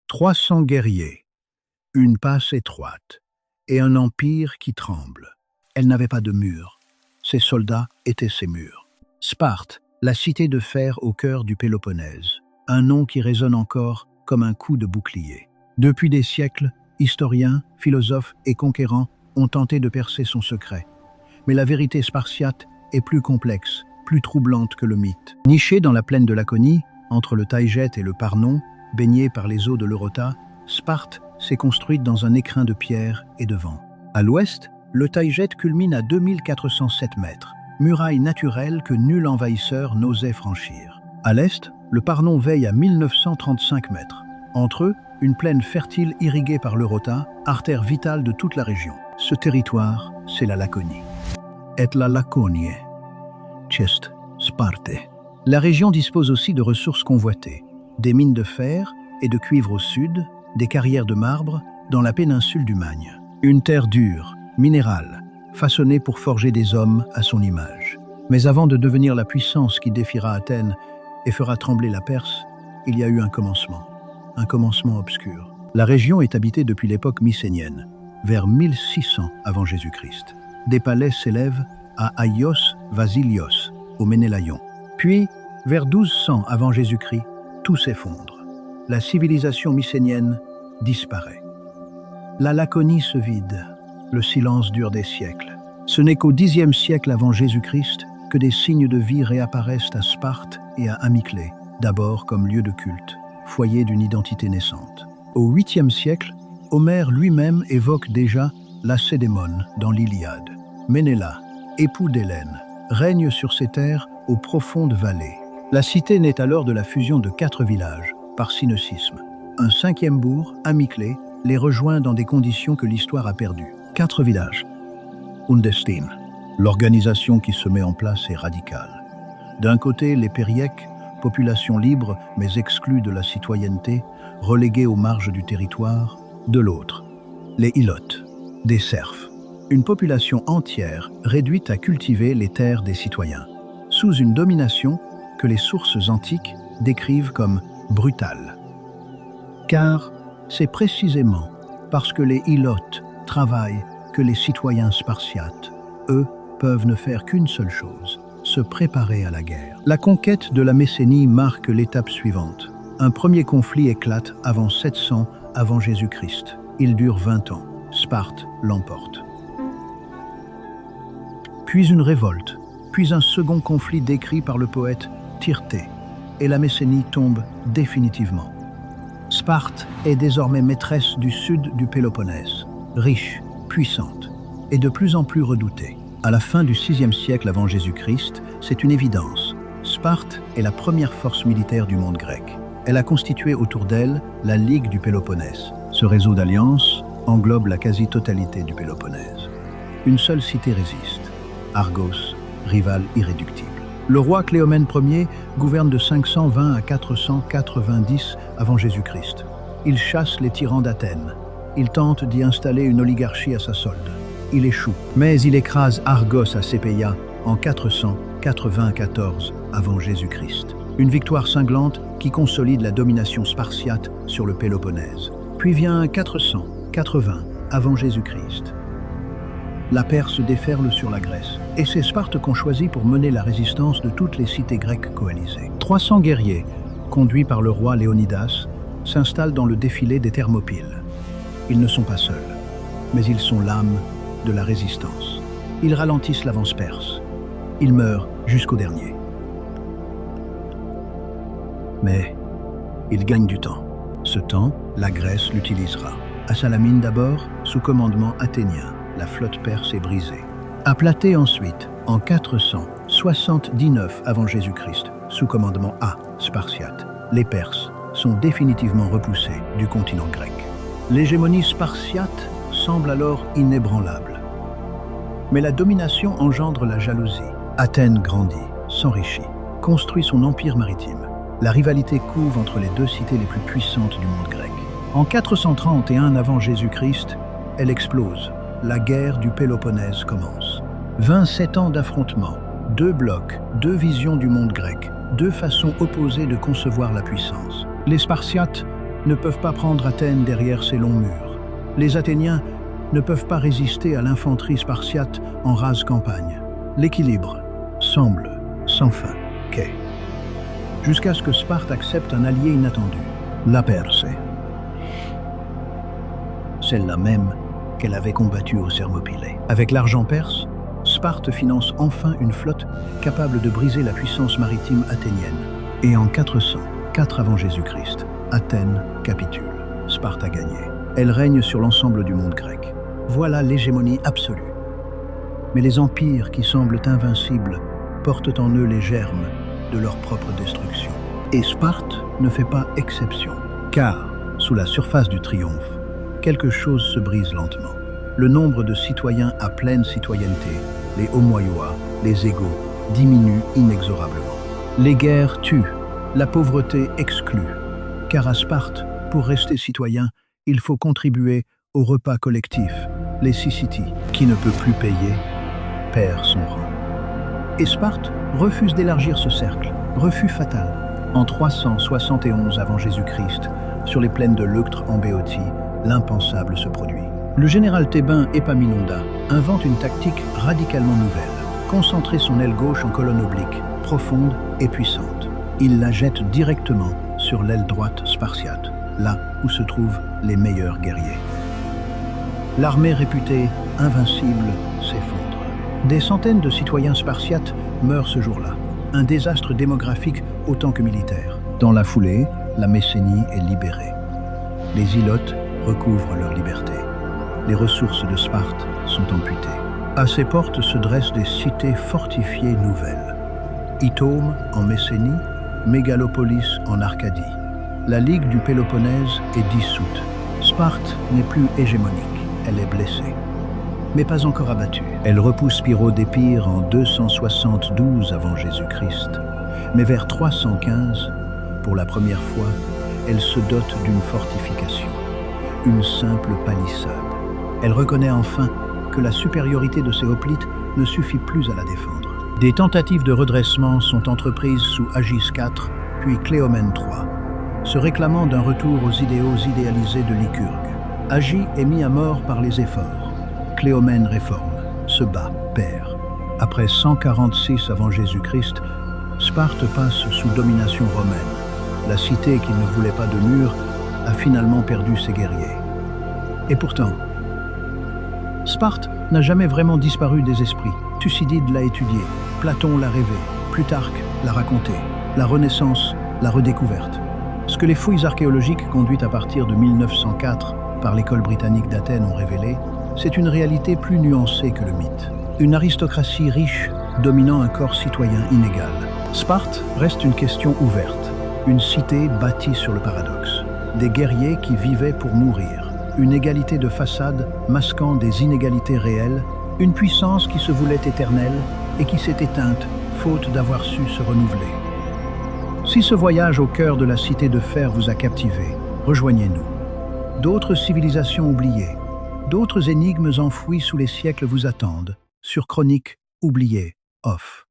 300 guerriers, une passe étroite et un empire qui tremble. Elle n'avait pas de murs. Ses soldats étaient ses murs. Sparte, la cité de fer au cœur du Péloponnèse, un nom qui résonne encore comme un coup de bouclier. Depuis des siècles, historiens, philosophes et conquérants ont tenté de percer son secret. Mais la vérité spartiate est plus complexe, plus troublante que le mythe. Nichée dans la plaine de Laconie, entre le Taygète et le Parnon, baignée par les eaux de l'Eurota, Sparte s'est construite dans un écrin de pierre et de vent. À l'ouest, le Taygète culmine à 2407 mètres, muraille naturelle que nul envahisseur n'osait franchir. À l'est, le Parnon veille à 1935 mètres. Entre eux, une plaine fertile irriguée par l'Eurota, artère vitale de toute la région. Ce territoire, c'est la Laconie. Et la Laconie, Cest Sparte. La région dispose aussi de ressources convoitées, des mines de fer et de cuivre au sud, des carrières de marbre dans la péninsule du Magne. Une terre dure, minérale, façonnée pour forger des hommes à son image. Mais avant de devenir la puissance qui défiera Athènes et fera trembler la Perse, il y a eu un commencement obscur. La région est habitée depuis l'époque mycénienne, vers 1600 avant Jésus-Christ. Des palais s'élèvent à Aïos Vasilios, au Ménélaïon. Puis, vers 1200 avant Jésus-Christ, tout s'effondre. La civilisation mycénienne disparaît. La Laconie se vide. Le silence dure des siècles. Ce n'est qu'au Xe siècle avant Jésus-Christ que des signes de vie réapparaissent à Sparte et à Amyclée, d'abord comme lieu de culte, foyer d'une identité naissante. Au 8e siècle, Homère lui-même évoque déjà Lacédémone dans l'Iliade. Ménéla, époux d'Hélène, règne sur ces terres aux profondes vallées. La cité naît alors de la fusion de 4 villages, par synocisme. Un 5e bourg, Amyclée, les rejoint dans des conditions que l'histoire a perdues. 4 villages. Undestine. L'organisation qui se met en place est radicale. D'un côté, les Périèques, population libre mais exclue de la citoyenneté, reléguée aux marges du territoire. De l'autre, les Ilotes, des serfs. Une population entière réduite à cultiver les terres des citoyens, sous une domination que les sources antiques décrivent comme brutale. Car c'est précisément parce que les Ilotes travaillent que les citoyens spartiates, eux, peuvent ne faire qu'une seule chose, se préparer à la guerre. La conquête de la Messénie marque l'étape suivante. Un premier conflit éclate avant 700 avant Jésus-Christ. Il dure 20 ans. Sparte l'emporte. Puis une révolte, puis un second conflit décrit par le poète Tyrtée, et la Messénie tombe définitivement. Sparte est désormais maîtresse du sud du Péloponnèse, riche, puissante et de plus en plus redoutée. À la fin du 6e siècle avant Jésus-Christ, c'est une évidence. Sparte est la première force militaire du monde grec. Elle a constitué autour d'elle la Ligue du Péloponnèse. Ce réseau d'alliances englobe la quasi-totalité du Péloponnèse. Une seule cité résiste, Argos, rivale irréductible. Le roi Cléomène Ier gouverne de 520 à 490 avant Jésus-Christ. Il chasse les tyrans d'Athènes. Il tente d'y installer une oligarchie à sa solde. Il échoue, mais il écrase Argos à Sépéia en 494 avant Jésus-Christ. Une victoire cinglante qui consolide la domination spartiate sur le Péloponnèse. Puis vient 480 avant Jésus-Christ. La Perse déferle sur la Grèce, et c'est Sparte qu'on choisit pour mener la résistance de toutes les cités grecques coalisées. 300 guerriers, conduits par le roi Léonidas, s'installent dans le défilé des Thermopyles. Ils ne sont pas seuls, mais ils sont l'âme de la résistance. Ils ralentissent l'avance perse. Ils meurent jusqu'au dernier. Mais ils gagnent du temps. Ce temps, la Grèce l'utilisera. À Salamine d'abord, sous commandement athénien, la flotte perse est brisée. À Platée ensuite, en 479 avant Jésus-Christ, sous commandement spartiate, les Perses sont définitivement repoussés du continent grec. L'hégémonie spartiate semble alors inébranlable. Mais la domination engendre la jalousie. Athènes grandit, s'enrichit, construit son empire maritime. La rivalité couve entre les deux cités les plus puissantes du monde grec. En 431 avant Jésus-Christ, elle explose. La guerre du Péloponnèse commence. 27 ans d'affrontements, 2 blocs, 2 visions du monde grec, 2 façons opposées de concevoir la puissance. Les Spartiates ne peuvent pas prendre Athènes derrière ses longs murs. Les Athéniens ne peuvent pas résister à l'infanterie spartiate en rase campagne. L'équilibre semble sans fin. Jusqu'à ce que Sparte accepte un allié inattendu, la Perse. Celle-là même qu'elle avait combattue aux Thermopylées. Avec l'argent perse, Sparte finance enfin une flotte capable de briser la puissance maritime athénienne. Et en 404 avant Jésus-Christ, Athènes capitule. Sparte a gagné. Elle règne sur l'ensemble du monde grec. Voilà l'hégémonie absolue. Mais les empires qui semblent invincibles portent en eux les germes de leur propre destruction. Et Sparte ne fait pas exception, car, sous la surface du triomphe, quelque chose se brise lentement. Le nombre de citoyens à pleine citoyenneté, les homoiois, les égaux, diminue inexorablement. Les guerres tuent, la pauvreté exclut, car à Sparte, pour rester citoyen, il faut contribuer au repas collectif. Les Syssities, qui ne peut plus payer, perd son rang. Et Sparte refuse d'élargir ce cercle, refus fatal. En 371 avant Jésus-Christ, sur les plaines de Leuctre en Béotie, l'impensable se produit. Le général thébain Épaminondas invente une tactique radicalement nouvelle, concentrer son aile gauche en colonne oblique, profonde et puissante. Il la jette directement sur l'aile droite spartiate, là où se trouvent les meilleurs guerriers. L'armée réputée invincible s'effondre. Des centaines de citoyens spartiates meurent ce jour-là. Un désastre démographique autant que militaire. Dans la foulée, la Messénie est libérée. Les Ilotes recouvrent leur liberté. Les ressources de Sparte sont amputées. À ses portes se dressent des cités fortifiées nouvelles. Itôme en Messénie, Mégalopolis en Arcadie. La Ligue du Péloponnèse est dissoute. Sparte n'est plus hégémonique, elle est blessée. Mais pas encore abattue. Elle repousse Pyrrhos d'Épire en 272 avant Jésus-Christ. Mais vers 315, pour la première fois, elle se dote d'une fortification, une simple palissade. Elle reconnaît enfin que la supériorité de ses hoplites ne suffit plus à la défendre. Des tentatives de redressement sont entreprises sous Agis IV, puis Cléomène III, se réclamant d'un retour aux idéaux idéalisés de Lycurgue. Agis est mis à mort par les efforts. Cléomène réforme, se bat, perd. Après 146 avant Jésus-Christ, Sparte passe sous domination romaine. La cité qui ne voulait pas de murs a finalement perdu ses guerriers. Et pourtant, Sparte n'a jamais vraiment disparu des esprits. Thucydide l'a étudié, Platon l'a rêvé, Plutarque l'a raconté, la Renaissance l'a redécouverte. Ce que les fouilles archéologiques conduites à partir de 1904 par l'école britannique d'Athènes ont révélé, c'est une réalité plus nuancée que le mythe. Une aristocratie riche dominant un corps citoyen inégal. Sparte reste une question ouverte. Une cité bâtie sur le paradoxe. Des guerriers qui vivaient pour mourir. Une égalité de façade masquant des inégalités réelles. Une puissance qui se voulait éternelle et qui s'est éteinte faute d'avoir su se renouveler. Si ce voyage au cœur de la cité de fer vous a captivé, rejoignez-nous. D'autres civilisations oubliées, d'autres énigmes enfouies sous les siècles vous attendent, sur Chroniques oubliées, off.